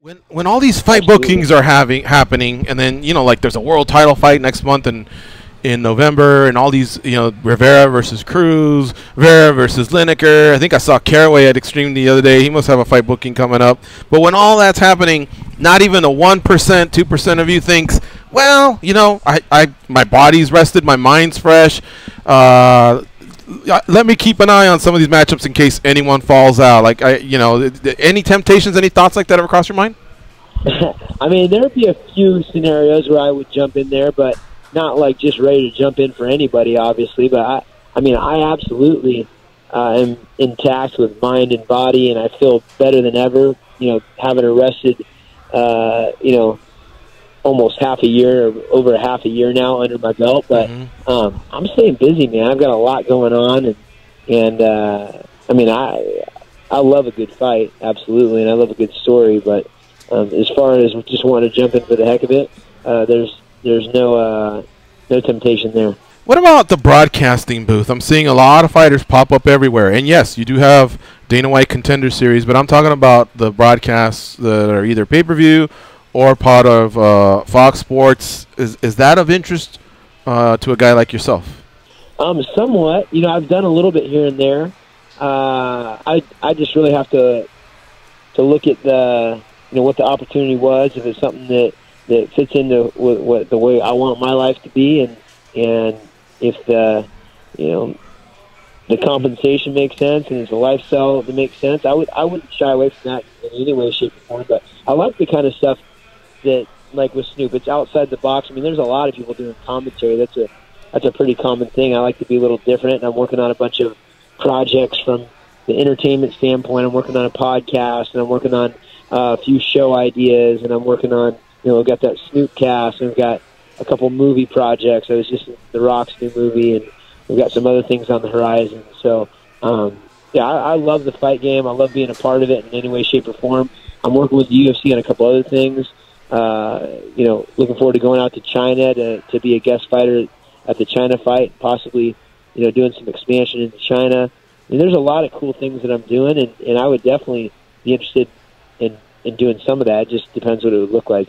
When all these fight bookings are happening, and then like there's a world title fight next month in November, and all these Rivera versus Cruz, Rivera versus Lineker. I think I saw Caraway at Extreme the other day. He must have a fight booking coming up. But when all that's happening, not even a 1%, 2% of you thinks, well, I my body's rested, my mind's fresh. Let me keep an eye on some of these matchups in case anyone falls out. Like, any temptations, any thoughts like that ever cross your mind? I mean, there would be a few scenarios where I would jump in there, but not like just ready to jump in for anybody, obviously. But I absolutely am intact with mind and body, and I feel better than ever. Having arrested, almost half a year, or over half a year now under my belt. But I'm staying busy, man. I've got a lot going on, and I love a good fight, absolutely, and I love a good story. But as far as just want to jump in for the heck of it, there's no temptation there. What about the broadcasting booth? I'm seeing a lot of fighters pop up everywhere. And yes, you do have Dana White Contender Series, but I'm talking about the broadcasts that are either pay-per-view or part of Fox Sports. Is that of interest to a guy like yourself? Somewhat. I've done a little bit here and there. I just really have to look at what the opportunity was, if it's something that fits into what the way I want my life to be, and if the compensation makes sense and it's a lifestyle that makes sense, I wouldn't shy away from that in any way, shape, or form. But I like the kind of stuff that, like with Snoop, it's outside the box. I mean, there's a lot of people doing commentary. That's a pretty common thing. I like to be a little different, and I'm working on a bunch of projects from the entertainment standpoint. I'm working on a podcast, and I'm working on a few show ideas, and I'm working on, we've got that Snoop cast, and we've got a couple movie projects. I was just in The Rock's new movie, and we've got some other things on the horizon. So, I love the fight game. I love being a part of it in any way, shape, or form. I'm working with the UFC on a couple other things. Looking forward to going out to China to be a guest fighter at the China fight, possibly, doing some expansion into China. I mean, there's a lot of cool things that I'm doing, and I would definitely be interested in doing some of that. It just depends what it would look like,